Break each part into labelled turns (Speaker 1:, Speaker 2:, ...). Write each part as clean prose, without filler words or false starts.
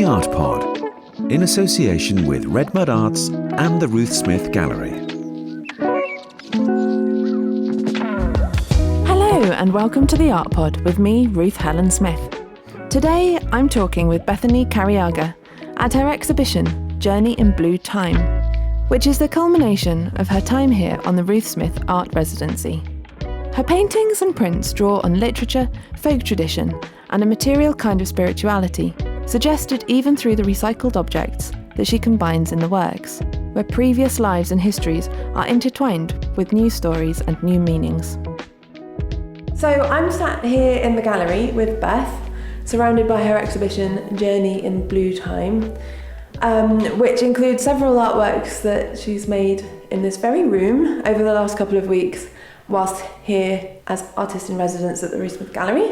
Speaker 1: The Art Pod, in association with Red Mud Arts and the Ruth Smith Gallery.
Speaker 2: Hello and welcome to The Art Pod with me, Ruth Helen Smith. Today I'm talking with Bethenie Carriaga at her exhibition, Journey in Blue Time, which is the culmination of her time here on the Ruth Smith Art Residency. Her paintings and prints draw on literature, folk tradition, and a material kind of spirituality, suggested even through the recycled objects that she combines in the works, where previous lives and histories are intertwined with new stories and new meanings. So I'm sat here in the gallery with Beth, surrounded by her exhibition Journey in Blue Time, which includes several artworks that she's made in this very room over the last couple of weeks whilst here as artist in residence at the Ruth Smith Gallery.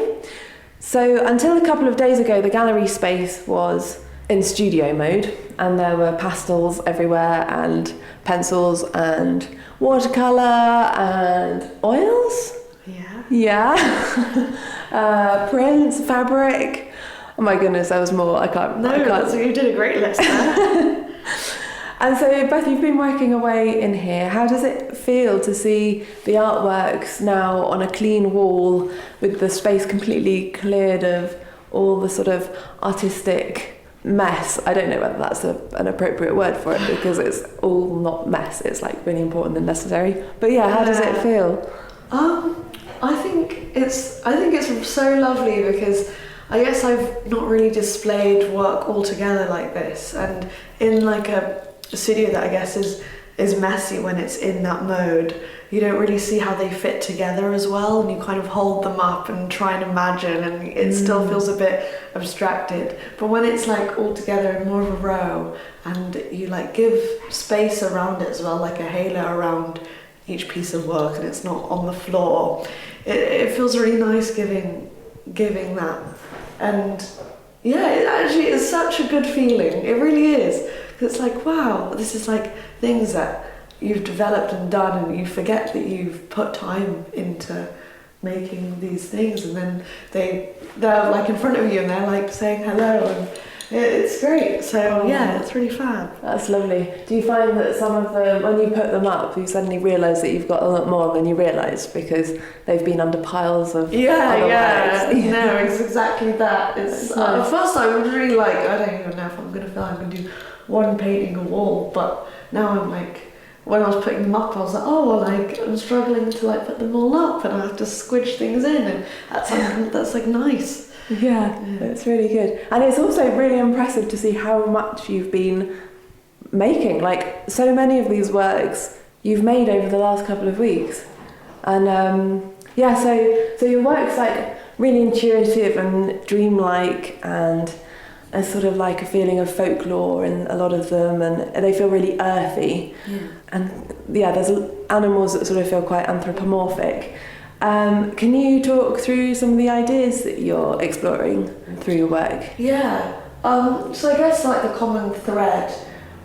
Speaker 2: So until a couple of days ago, the gallery space was in studio mode, and there were pastels everywhere and pencils and watercolour and oils. Yeah. Prints, fabric. Oh my goodness, there was more. I can't.
Speaker 3: So you did a great list there.
Speaker 2: And so, Beth, you've been working away in here. How does it feel to see the artworks now on a clean wall with the space completely cleared of all the sort of artistic mess? I don't know whether that's an appropriate word for it because it's all not mess. It's like really important and necessary. But yeah, how does it feel?
Speaker 3: I think it's so lovely because I guess I've not really displayed work all together like this, and in like a studio that I guess is messy when it's in that mode, you don't really see how they fit together as well, and you kind of hold them up and try and imagine, and it still feels a bit abstracted. But when it's like all together in more of a row, and you like give space around it as well, like a halo around each piece of work, and it's not on the floor, it feels really nice giving that. And yeah, it actually is such a good feeling. It really is. It's like, wow, this is like things that you've developed and done, and you forget that you've put time into making these things, and then they're like in front of you and they're like saying hello, and it's great. So yeah, it's really fab.
Speaker 2: That's lovely. Do you find that some of them, when you put them up, you suddenly realise that you've got a lot more than you realised because they've been under piles of
Speaker 3: No, it's exactly that. It's at first I was really like, I don't even know if I'm gonna do one painting a wall, but now I'm like, when I was putting them up, I was like, I'm struggling to like put them all up, and I have to squidge things in, and that's like nice.
Speaker 2: Yeah, it's really good. And it's also really impressive to see how much you've been making. Like, so many of these works you've made over the last couple of weeks. And so your work's like really intuitive and dreamlike, and a sort of like a feeling of folklore in a lot of them, and they feel really earthy. Yeah. And yeah, there's animals that sort of feel quite anthropomorphic. Can you talk through some of the ideas that you're exploring through your work?
Speaker 3: Yeah. So I guess like the common thread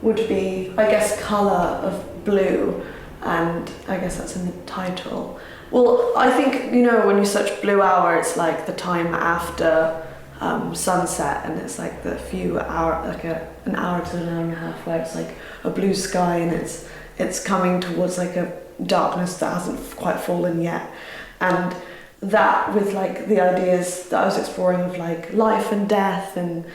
Speaker 3: would be, I guess, colour of blue, and I guess that's in the title. Well, I think, when you search blue hour, it's like the time after sunset, and it's like the few hour, like an hour to an hour and a half, where it's like a blue sky, and it's coming towards like a darkness that hasn't quite fallen yet. And that with like the ideas that I was exploring of like life and death, and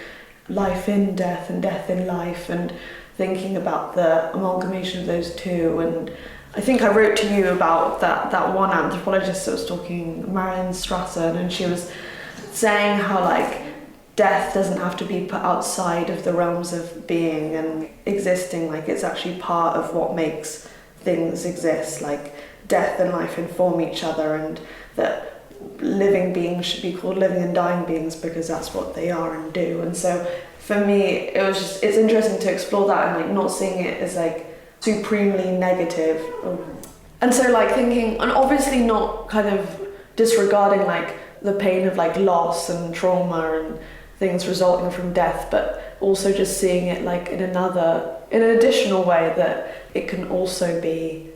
Speaker 3: life in death, and death in life, and thinking about the amalgamation of those two. And I think I wrote to you about that one anthropologist that was talking, Marion Strasser, and she was saying how like death doesn't have to be put outside of the realms of being and existing, like it's actually part of what makes things exist. Like death and life inform each other, and that living beings should be called living and dying beings because that's what they are and do. And so for me, it's interesting to explore that, and like not seeing it as like supremely negative. And so like thinking, and obviously not kind of disregarding like the pain of like loss and trauma and things resulting from death, but also just seeing it like in an additional way, that it can also be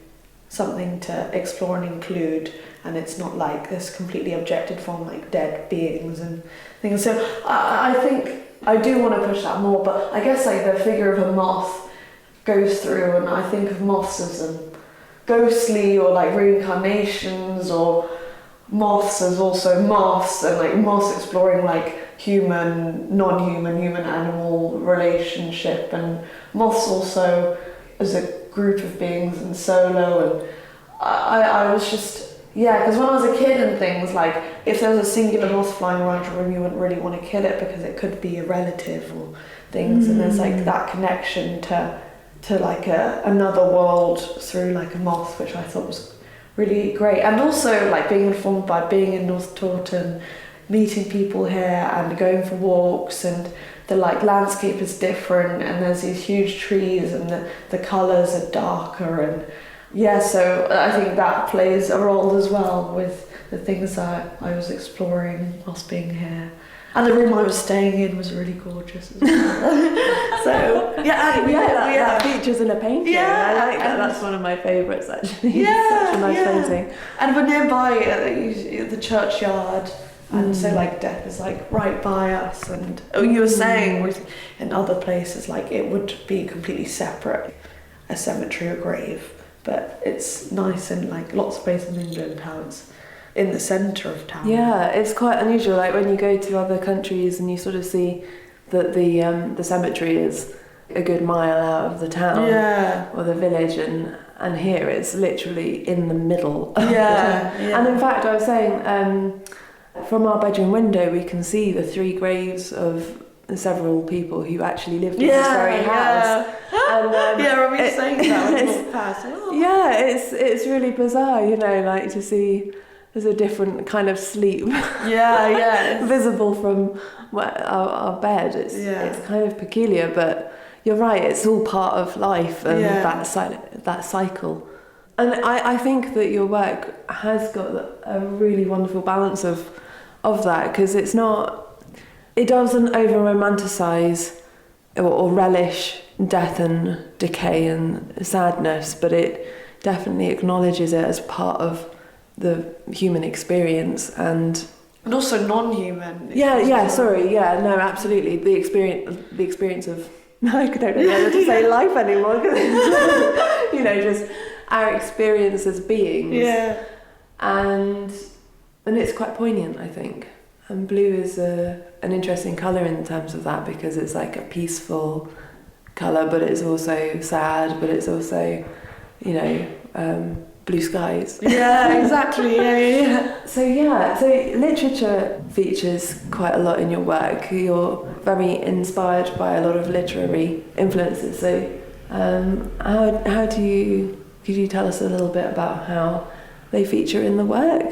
Speaker 3: something to explore and include, and it's not like this completely objected from like dead beings and things. So I think I do want to push that more, but I guess like the figure of a moth goes through, and I think of moths as ghostly or like reincarnations, or moths as also moths, and like moths exploring like human, non-human, human-animal relationship, and moths also as a group of beings and solo. And I was just, because when I was a kid and things, like if there was a singular moth flying around your room, you wouldn't really want to kill it because it could be a relative or things, and there's like that connection to like another world through like a moth, which I thought was really great. And also like being informed by being in North Taunton, meeting people here and going for walks, and the like landscape is different, and there's these huge trees, and the colours are darker, and so I think that plays a role as well with the things that I was exploring whilst being here. And the room I was staying in was really gorgeous as well. So
Speaker 2: that features in a painting.
Speaker 3: Yeah,
Speaker 2: I like that. That's one of my favourites actually.
Speaker 3: Yeah,
Speaker 2: Such a nice painting.
Speaker 3: And we're nearby the churchyard, and so like death is like right by us. And you were saying in other places like it would be completely separate, a cemetery or grave, but it's nice in like lots of places in England how it's in the centre of town.
Speaker 2: Yeah, it's quite unusual. Like when you go to other countries and you sort of see that the cemetery is a good mile out of the town or the village, and here it's literally in the middle of the town. And in fact, I was saying, from our bedroom window we can see the 3 graves of several people who actually lived in this very house. And,
Speaker 3: I remember saying that when we walked past.
Speaker 2: It's really bizarre, like to see there's a different kind of sleep visible from our bed. It's kind of peculiar, but you're right, it's all part of life and that cycle. And I think that your work has got a really wonderful balance of that, because it doesn't over romanticize or relish death and decay and sadness, but it definitely acknowledges it as part of the human experience and
Speaker 3: also non-human.
Speaker 2: Absolutely. The experience of I don't know whether to say life anymore, because just our experience as beings. And it's quite poignant, I think. And blue is an interesting colour in terms of that, because it's like a peaceful colour, but it's also sad, but it's also, blue skies.
Speaker 3: Yeah, exactly.
Speaker 2: So literature features quite a lot in your work. You're very inspired by a lot of literary influences. So could you tell us a little bit about how they feature in the work?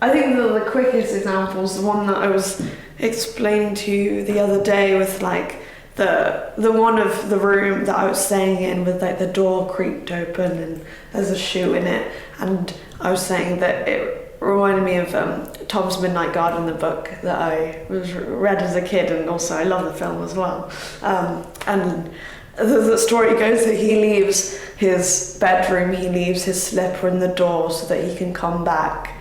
Speaker 3: I think the quickest example is the one that I was explaining to you the other day, with like the one of the room that I was staying in with like the door creaked open and there's a shoe in it, and I was saying that it reminded me of Tom's Midnight Garden, the book that I read as a kid, and also I love the film as well. And the story goes that he leaves his bedroom, he leaves his slipper in the door so that he can come back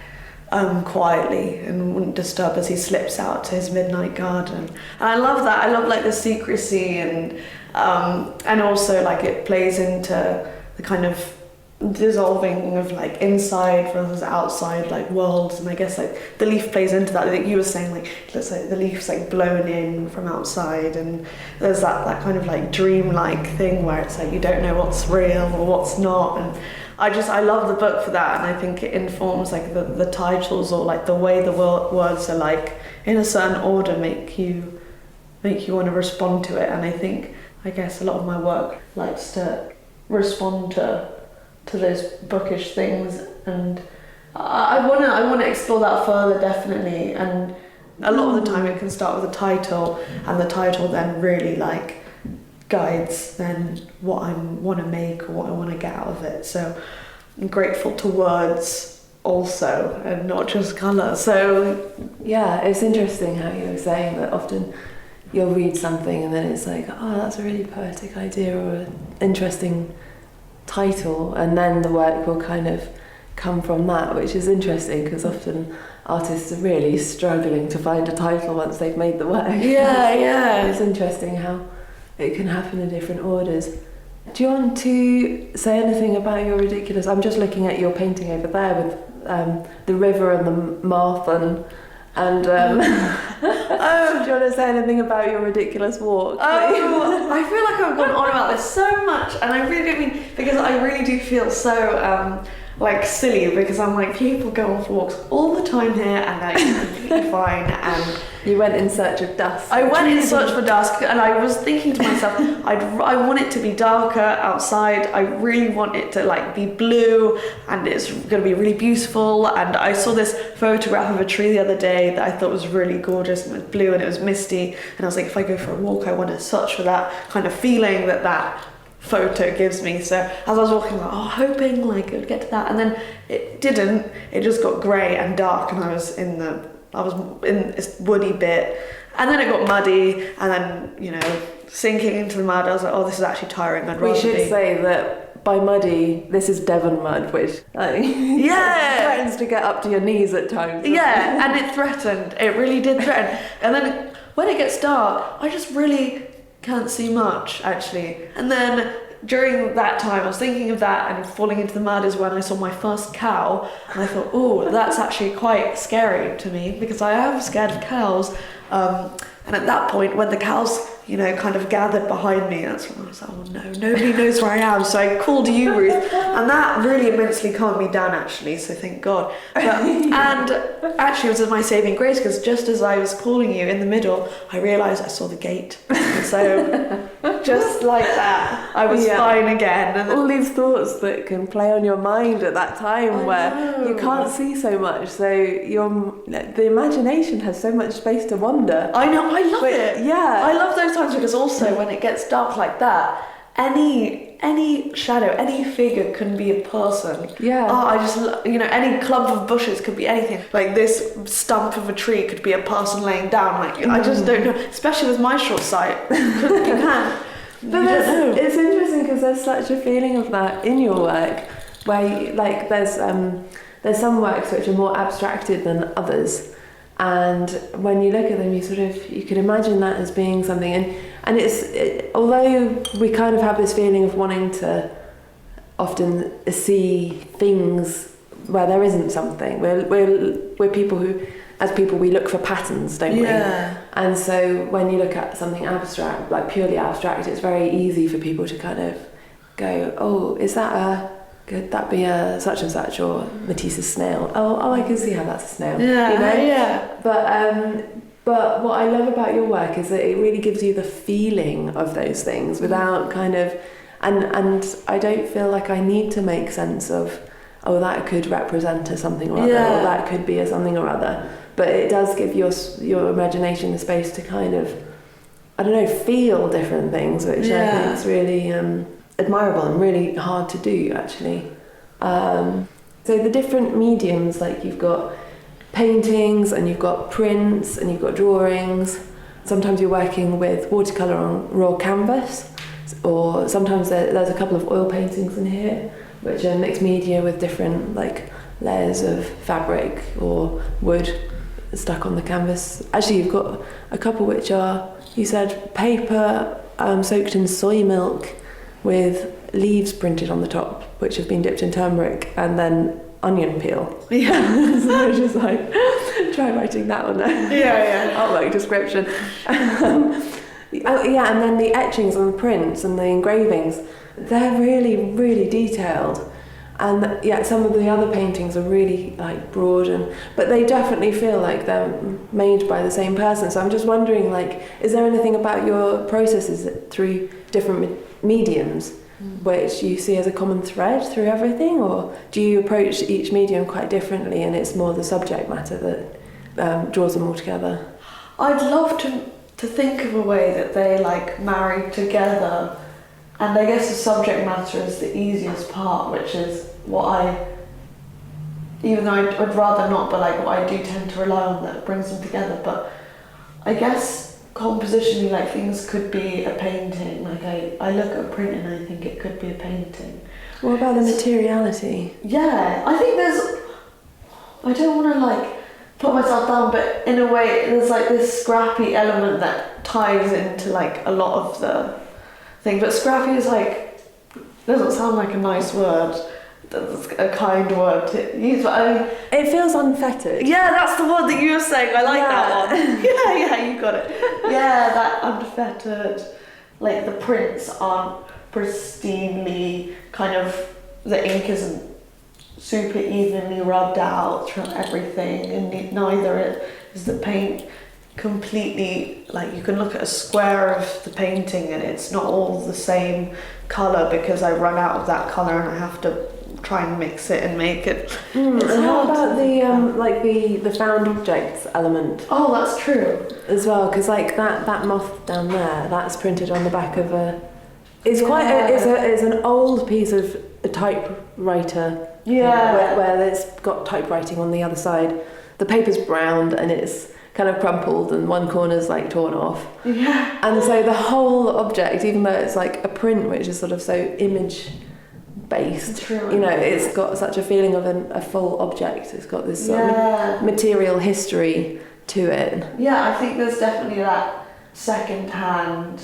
Speaker 3: quietly and wouldn't disturb as he slips out to his midnight garden. And I love that. I love like the secrecy and also like it plays into the kind of dissolving of like inside versus outside like worlds, and I guess like the leaf plays into that. I think you were saying like let's say the leaf's like blown in from outside, and there's that kind of like dreamlike thing where it's like you don't know what's real or what's not. And I love the book for that, and I think it informs like the titles, or like the way the words are like in a certain order make you want to respond to it. And I guess a lot of my work likes to respond to those bookish things, and I want to explore that further, definitely. And a lot of the time it can start with a title, and the title then really like guides then what I want to make or what I want to get out of it. So I'm grateful to words also, and not just colour. So
Speaker 2: yeah, it's interesting how you were saying that often you'll read something and then it's like, oh, that's a really poetic idea or an interesting title, and then the work will kind of come from that, which is interesting because often artists are really struggling to find a title once they've made the work.
Speaker 3: Yeah.
Speaker 2: It's interesting how it can happen in different orders. Do you want to say anything about your ridiculous? I'm just looking at your painting over there with the river and the marathon. And do you want to say anything about your ridiculous walk?
Speaker 3: I feel like I've gone on about this so much, and I really don't mean, because I really do feel so like silly, because I'm like, people go on walks all the time here and they're completely fine. And
Speaker 2: you went in search of dusk.
Speaker 3: I went in search for dusk, and I was thinking to myself, I want it to be darker outside. I really want it to like be blue, and it's going to be really beautiful. And I saw this photograph of a tree the other day that I thought was really gorgeous, and it was blue and it was misty. And I was like, if I go for a walk, I want to search for that kind of feeling that photo gives me. So as I was walking, like, hoping like it would get to that, and then it didn't. It just got grey and dark, and I was in this woody bit, and then it got muddy, and then sinking into the mud. I was like, this is actually tiring.
Speaker 2: We should say that by muddy, this is Devon mud, which threatens to get up to your knees at times.
Speaker 3: Yeah, and it threatened. It really did threaten. And then when it gets dark, I just really can't see much, actually. And then during that time, I was thinking of that, and falling into the mud is when I saw my first cow, and I thought, that's actually quite scary to me, because I am scared of cows. And at that point, when the cows, kind of gathered behind me, that's when I was like, no, nobody knows where I am. So I called you, Ruth, and that really immensely calmed me down, actually, so thank God. And actually, it was my saving grace, because just as I was calling you in the middle, I realised I saw the gate. And so just like that, I was fine again. And
Speaker 2: all these thoughts that can play on your mind at that time where you can't see so much, so the imagination has so much space to wander.
Speaker 3: I know, I love it.
Speaker 2: Yeah.
Speaker 3: I love those times, because also when it gets dark like that, any shadow, any figure can be a person.
Speaker 2: Yeah.
Speaker 3: I just, any clump of bushes could be anything. Like this stump of a tree could be a person laying down. Like, I just don't know, especially with my short sight. You can't.
Speaker 2: But it's interesting, because there's such a feeling of that in your work, where there's some works which are more abstracted than others. And when you look at them, you can imagine that as being something, and although we kind of have this feeling of wanting to often see things where there isn't something, we're people who, as people, we look for patterns, don't we?
Speaker 3: Yeah.
Speaker 2: And so when you look at something abstract, like purely abstract, it's very easy for people to kind of go, could that be a such and such, or Matisse's snail? I can see how that's a snail.
Speaker 3: Yeah, yeah.
Speaker 2: But what I love about your work is that it really gives you the feeling of those things without kind of, and I don't feel like I need to make sense of, that could represent a something or other, or that could be a something or other. But it does give your imagination the space to kind of, feel different things, which I think is really admirable and really hard to do, actually. So the different mediums, like you've got paintings and you've got prints and you've got drawings. Sometimes you're working with watercolour on raw canvas, or sometimes there's a couple of oil paintings in here which are mixed media with different layers of fabric or wood stuck on the canvas. Actually, you've got a couple which are, you said, paper soaked in soy milk with leaves printed on the top, which have been dipped in turmeric, and then onion peel. Yeah. So I was just try writing that on there.
Speaker 3: Yeah.
Speaker 2: Artwork description. And then the etchings and the prints and the engravings, they're really, really detailed. And some of the other paintings are really broad, but they definitely feel like they're made by the same person. So I'm just wondering, is there anything about your processes through different mediums which you see as a common thread through everything, or do you approach each medium quite differently and it's more the subject matter that draws them all together?
Speaker 3: I'd love to think of a way that they marry together, and I guess the subject matter is the easiest part, which is what even though I'd rather not, but what I do tend to rely on that brings them together. But I guess compositionally, things could be a painting. I look at a print and I think it could be a painting.
Speaker 2: What about the materiality?
Speaker 3: Yeah, I think I don't want to put myself down, but in a way there's like this scrappy element that ties into like a lot of the thing. But scrappy is like, doesn't sound like a nice word. That's a kind word to use, but I mean,
Speaker 2: it feels unfettered.
Speaker 3: Yeah, that's the word that you were saying. I like that one. Yeah, you got it. Yeah, that unfettered. Like the prints aren't pristinely kind of, the ink isn't super evenly rubbed out throughout everything, and neither is the paint completely, like you can look at a square of the painting and it's not all the same colour because I run out of that colour and I have to try and mix it and make it.
Speaker 2: And how about the found objects element?
Speaker 3: Oh, that's true
Speaker 2: as well, because like that moth down there, that's printed on the back of it's an old piece of a typewriter.
Speaker 3: Yeah,
Speaker 2: where it's got typewriting on the other side. The paper's brown and it's kind of crumpled and one corner's like torn off.
Speaker 3: Yeah.
Speaker 2: And so the whole object, even though it's like a print which is sort of so image based,
Speaker 3: true.
Speaker 2: You know, it's got such a feeling of a full object. It's got this sort of material history to it.
Speaker 3: Yeah, I think there's definitely that second-hand,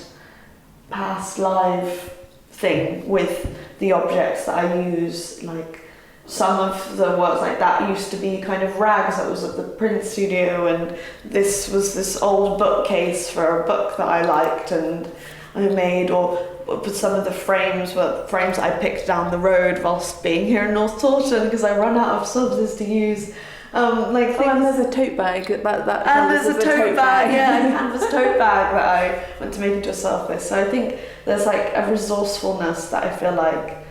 Speaker 3: past life thing with the objects that I use. Like some of the works like that used to be kind of rags that was at the print studio, and this was this old bookcase for a book that I liked and I made, or some of the frames were frames I picked down the road whilst being here in North Taunton because I run out of subs to use. And
Speaker 2: there's a tote bag.
Speaker 3: And there's a tote bag, yeah, a canvas tote bag that I went to make into a surface. So I think there's like a resourcefulness that I feel like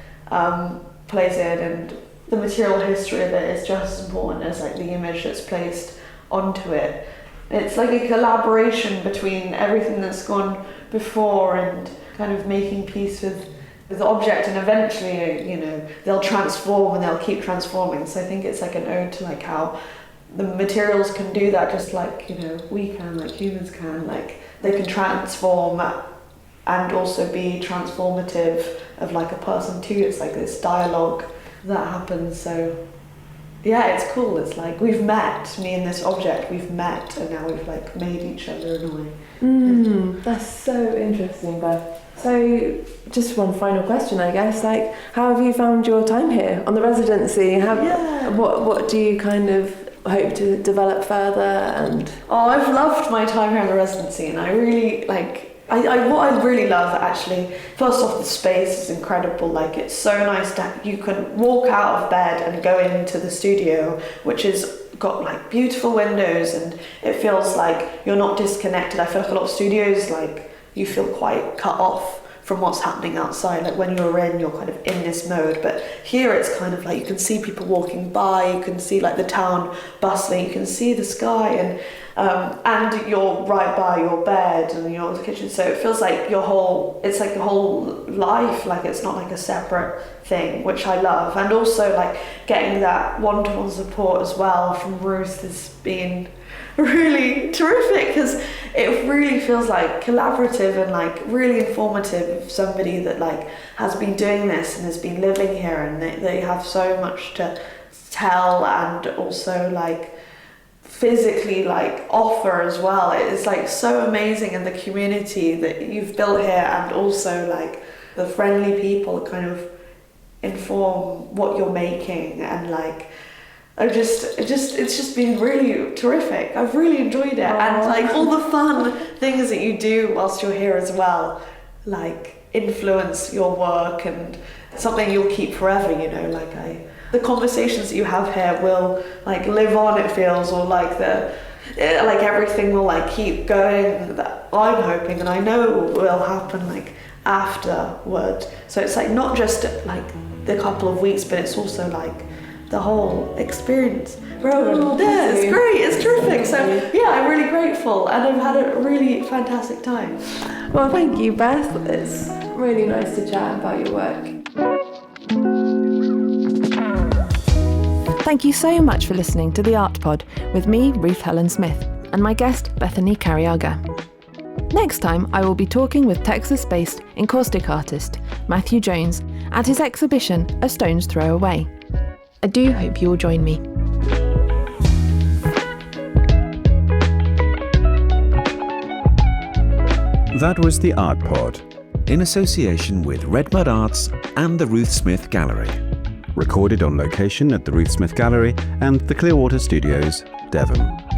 Speaker 3: plays in, and the material history of it is just as important as like the image that's placed onto it. It's like a collaboration between everything that's gone before and kind of making peace with the object, and eventually, you know, they'll transform and they'll keep transforming. So I think it's like an ode to like how the materials can do that, just like, you know, we can, like humans can, like they can transform and also be transformative of like a person too. It's like this dialogue that happens. So yeah, it's cool. It's like we've met, me and this object, we've met, and now we've like made each other in a way.
Speaker 2: That's so interesting, Beth. So just one final question, I guess, like how have you found your time here on the Residency? What do you kind of hope to develop further? And
Speaker 3: I've loved my time here on the Residency, and I really like what I really love, actually, first off, the space is incredible. Like, it's so nice that you can walk out of bed and go into the studio, which has got like beautiful windows, and it feels like you're not disconnected. I feel like a lot of studios, like, you feel quite cut off from what's happening outside. Like when you're kind of in this mode, but here it's kind of like you can see people walking by, you can see like the town bustling, you can see the sky, and you're right by your bed and your kitchen, so it feels like it's like the whole life, like it's not like a separate thing, which I love. And also like getting that one-to-one support as well from Ruth has been really terrific, because it really feels like collaborative and like really informative of somebody that like has been doing this and has been living here, and they have so much to tell and also like physically like offer as well. It's like so amazing, and the community that you've built here, and also like the friendly people kind of inform what you're making, and like it's just been really terrific. I've really enjoyed it. And like all the fun things that you do whilst you're here as well, like influence your work, and something you'll keep forever, you know, like the conversations that you have here will like live on, it feels, or like everything will like keep going, that I'm hoping and I know will happen like afterward. So it's like not just like the couple of weeks, but it's also like the whole experience. Yeah, it's great, it's terrific. So yeah, I'm really grateful, and I've had a really fantastic time.
Speaker 2: Well, thank you, Beth. It's really nice to chat about your work. Thank you so much for listening to The Art Pod with me, Ruth Helen Smith, and my guest, Bethenie Carriaga. Next time, I will be talking with Texas-based encaustic artist Matthew Jones at his exhibition A Stone's Throw Away. I do hope you will join me.
Speaker 4: That was the Art Pod,
Speaker 1: in association with Red Mud Arts and the Ruth Smith Gallery.
Speaker 4: recorded on location at the Ruth Smith Gallery and the Clearwater Studios, Devon.